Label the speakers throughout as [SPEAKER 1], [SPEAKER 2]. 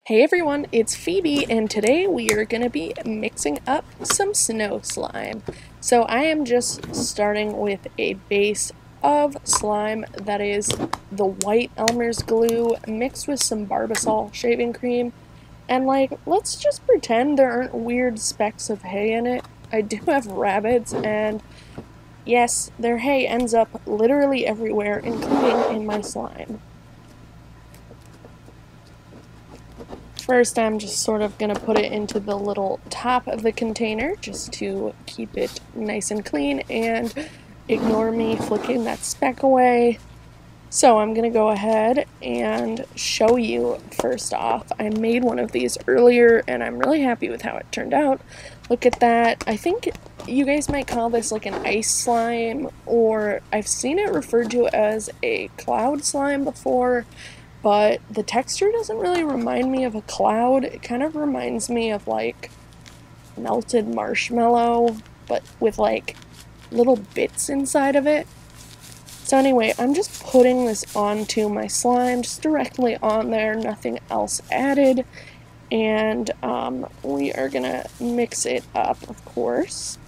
[SPEAKER 1] Hey everyone, it's Phoebe, and today we are going to be mixing up some snow slime. So I am just starting with a base of slime that is the white Elmer's glue mixed with some Barbasol shaving cream. And let's just pretend there aren't weird specks of hay in it. I do have rabbits, and yes, their hay ends up literally everywhere, including in my slime. First, I'm just sort of going to put it into the little top of the container just to keep it nice and clean and ignore me flicking that speck away. So I'm going to go ahead and show you first off. I made one of these earlier and I'm really happy with how it turned out. Look at that. I think you guys might call this like an ice slime, or I've seen it referred to as a cloud slime before. But the texture doesn't really remind me of a cloud. It kind of reminds me of like melted marshmallow, but with like little bits inside of it. So anyway, I'm just putting this onto my slime, just directly on there, nothing else added. And we are gonna mix it up, of course.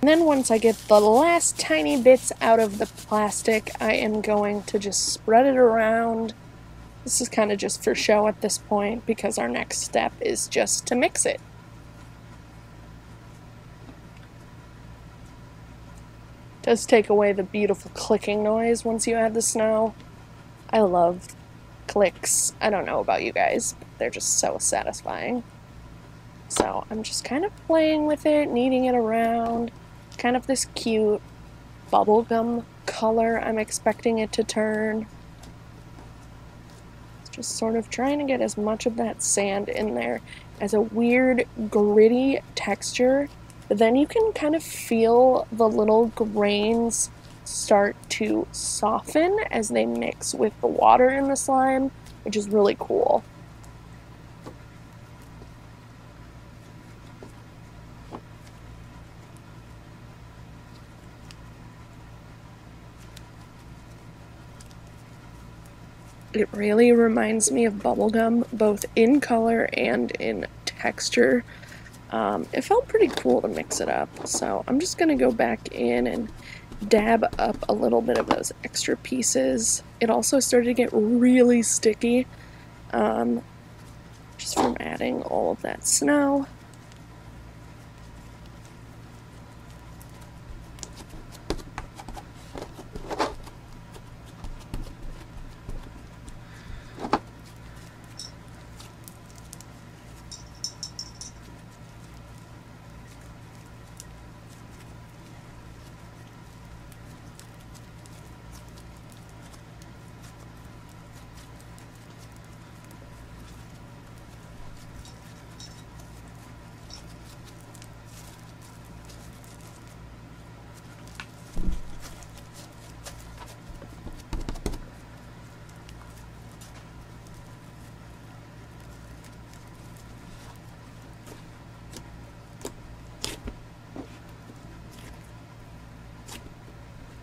[SPEAKER 1] And then once I get the last tiny bits out of the plastic, I am going to just spread it around. This is kind of just for show at this point because our next step is just to mix it. It does take away the beautiful clicking noise once you add the snow. I love clicks. I don't know about you guys, but they're just so satisfying. So I'm just kind of playing with it, kneading it around. Kind of this cute bubblegum color I'm expecting it to turn. Just sort of trying to get as much of that sand in there as a weird gritty texture, but then you can kind of feel the little grains start to soften as they mix with the water in the slime, which is really cool. It really reminds me of bubblegum, both in color and in texture. It felt pretty cool to mix it up, so I'm just going to go back in and dab up a little bit of those extra pieces. It also started to get really sticky, just from adding all of that snow.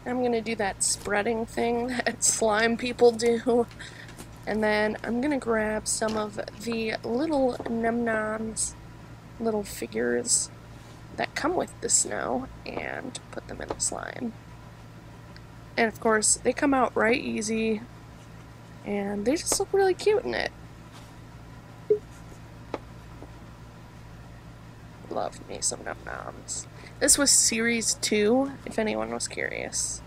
[SPEAKER 1] I'm going to do that spreading thing that slime people do. And then I'm going to grab some of the little Noms little figures that come with the snow and put them in the slime. And of course, they come out right easy, and they just look really cute in it. Love me some Noms. This was Series 2, if anyone was curious.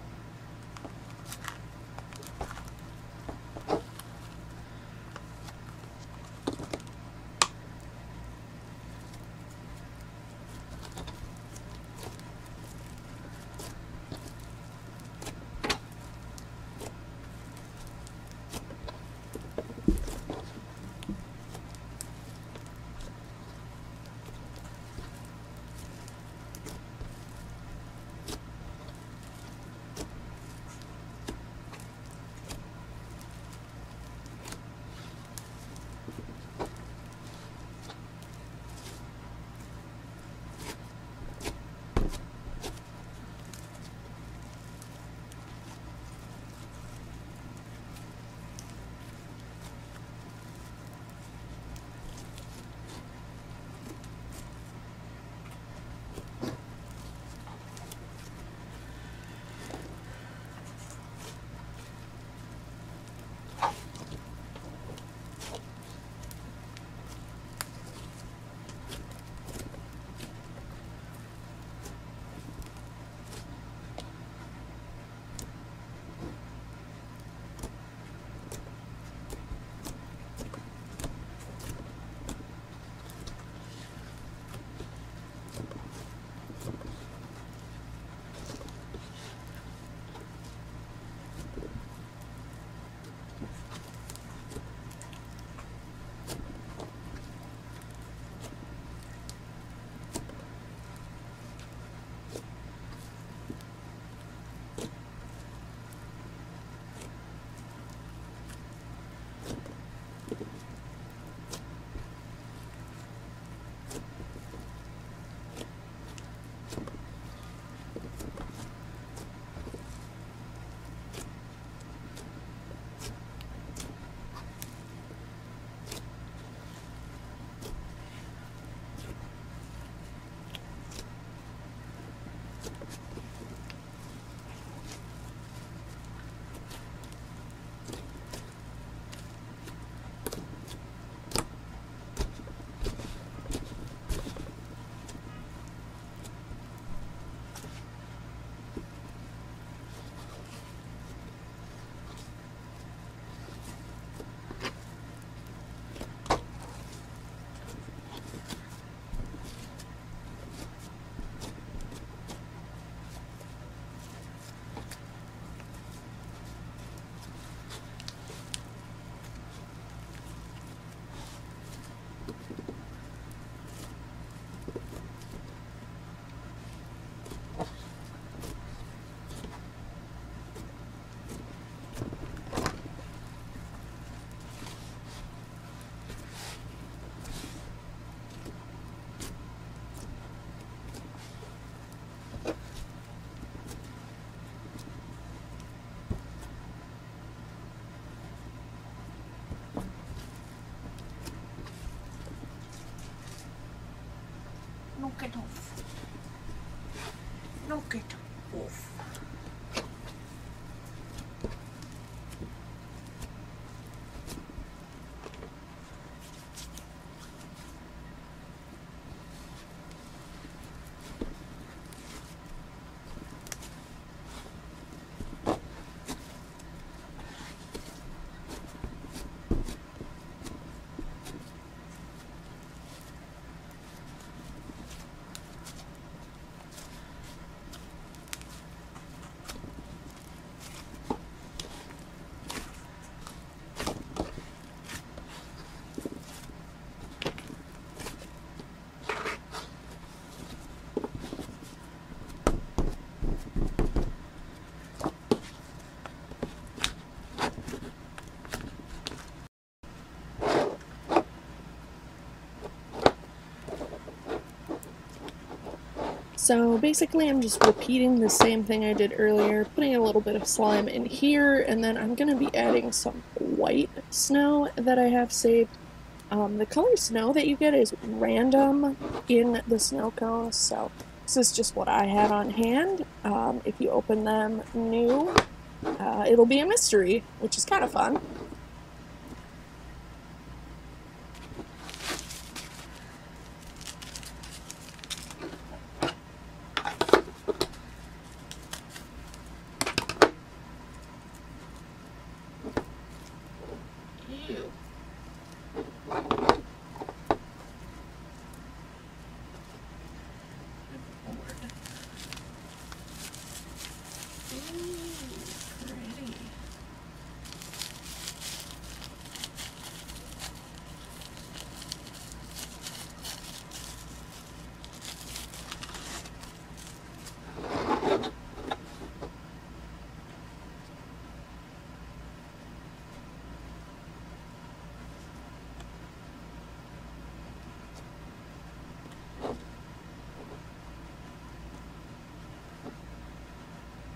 [SPEAKER 1] So basically I'm just repeating the same thing I did earlier, putting a little bit of slime in here, and then I'm going to be adding some white snow that I have saved. The color snow that you get is random in the snow cones, so this is just what I had on hand. If you open them new, it'll be a mystery, which is kind of fun.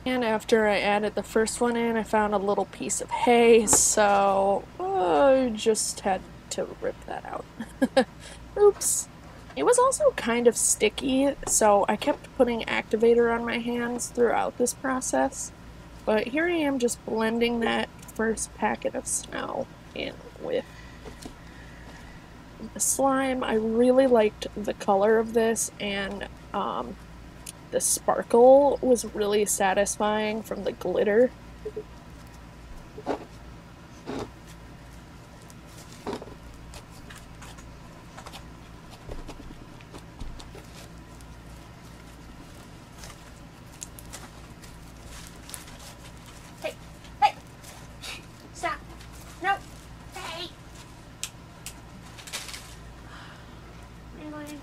[SPEAKER 1] And after I added the first one in, I found a little piece of hay, so I just had to rip that out. Oops. It was also kind of sticky, so I kept putting activator on my hands throughout this process. But here I am just blending that first packet of snow in with the slime. I really liked the color of this, and the sparkle was really satisfying from the glitter. Hey, hey, stop, no, hey. Really?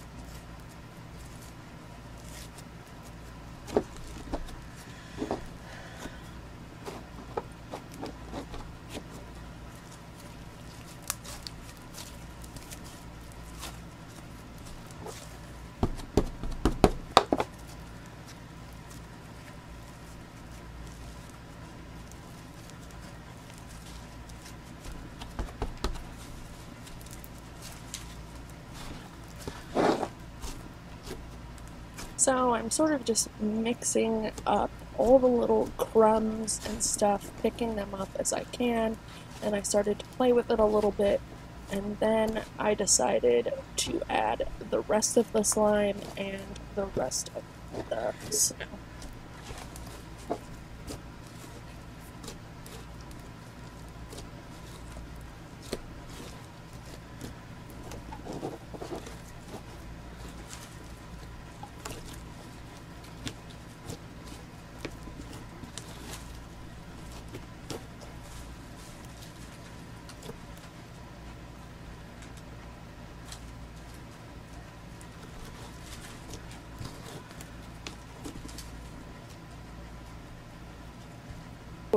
[SPEAKER 1] So I'm sort of just mixing up all the little crumbs and stuff, picking them up as I can, and I started to play with it a little bit, and then I decided to add the rest of the slime and the rest of the snow.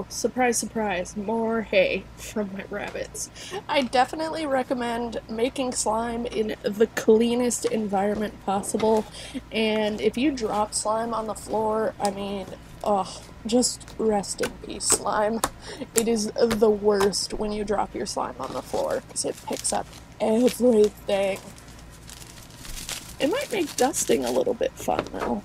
[SPEAKER 1] Surprise, surprise, more hay from my rabbits. I definitely recommend making slime in the cleanest environment possible, and if you drop slime on the floor, I mean, oh, just rest in peace, slime. It is the worst when you drop your slime on the floor, because it picks up everything. It might make dusting a little bit fun, though.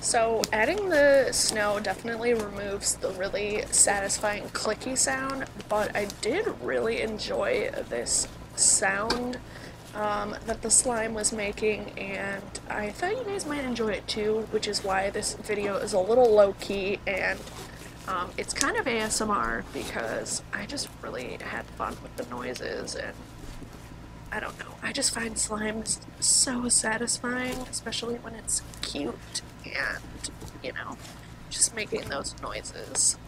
[SPEAKER 1] So adding the snow definitely removes the really satisfying clicky sound, but I did really enjoy this sound that the slime was making, and I thought you guys might enjoy it too, which is why this video is a little low-key, and it's kind of ASMR because I just really had fun with the noises, and I don't know, I just find slime so satisfying, especially when it's cute and, you know, just making those noises.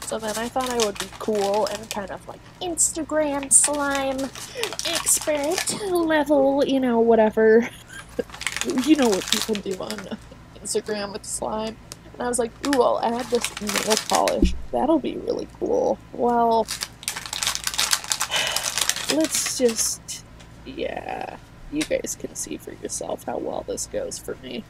[SPEAKER 1] So then I thought I would be cool and kind of like Instagram slime expert level, you know, whatever. You know what people do on Instagram with slime. And I was like, ooh, I'll add this nail polish. That'll be really cool. Well, let's just, yeah, you guys can see for yourself how well this goes for me.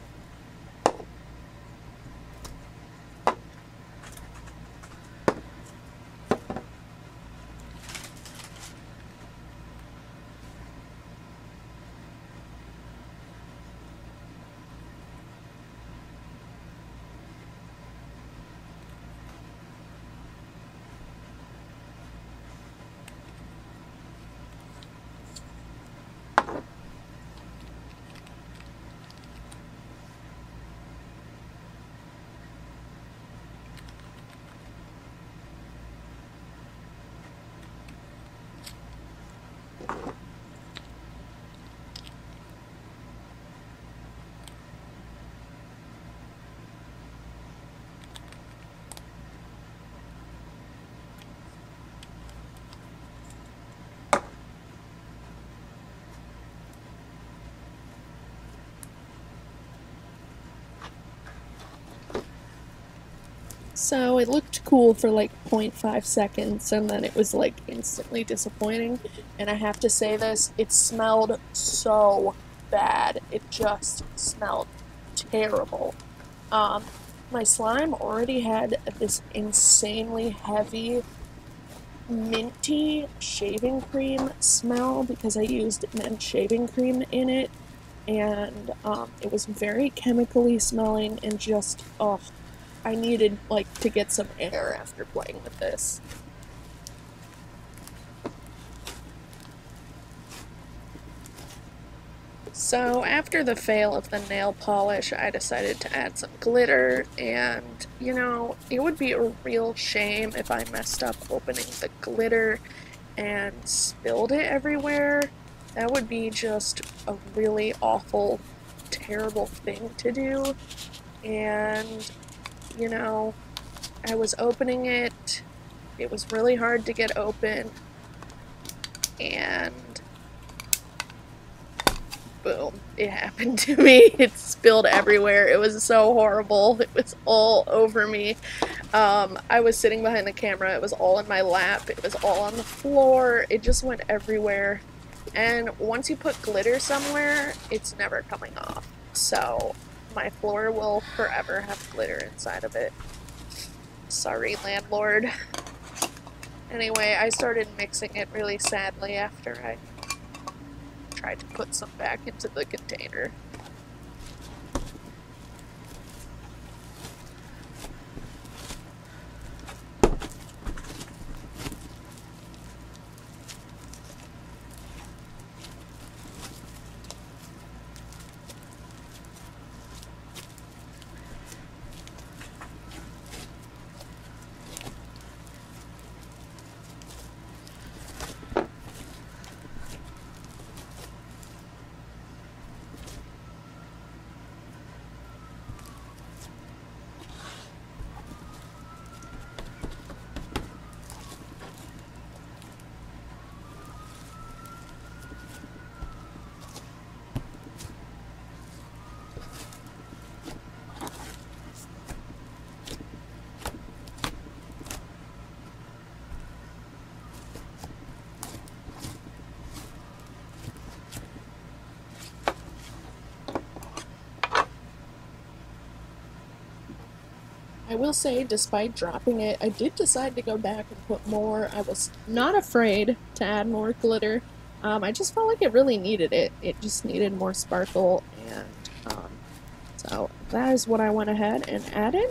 [SPEAKER 1] So it looked cool for like 0.5 seconds, and then it was like instantly disappointing. And I have to say this, it smelled so bad. It just smelled terrible. My slime already had this insanely heavy minty shaving cream smell because I used men's shaving cream in it, and it was very chemically smelling and just, oh, I needed, like, to get some air after playing with this. So after the fail of the nail polish, I decided to add some glitter, and, you know, it would be a real shame if I messed up opening the glitter and spilled it everywhere. That would be just a really awful, terrible thing to do, and you know, I was opening it, it was really hard to get open, and boom, it happened to me. It spilled everywhere. It was so horrible. It was all over me. I was sitting behind the camera, it was all in my lap, it was all on the floor, it just went everywhere. And once you put glitter somewhere, it's never coming off. So my floor will forever have glitter inside of it. Sorry, landlord. Anyway, I started mixing it really sadly after I tried to put some back into the container. I will say, despite dropping it, I did decide to go back and put more. I was not afraid to add more glitter. I just felt like it really needed it. It just needed more sparkle, and so that is what I went ahead and added.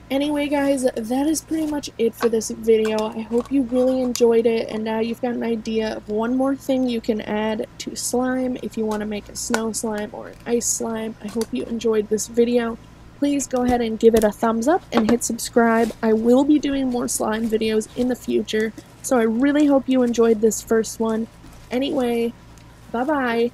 [SPEAKER 1] Anyway, guys, that is pretty much it for this video. I hope you really enjoyed it, and now you've got an idea of one more thing you can add to slime if you want to make a snow slime or an ice slime. I hope you enjoyed this video. Please go ahead and give it a thumbs up and hit subscribe. I will be doing more slime videos in the future, so I really hope you enjoyed this first one. Anyway, bye-bye.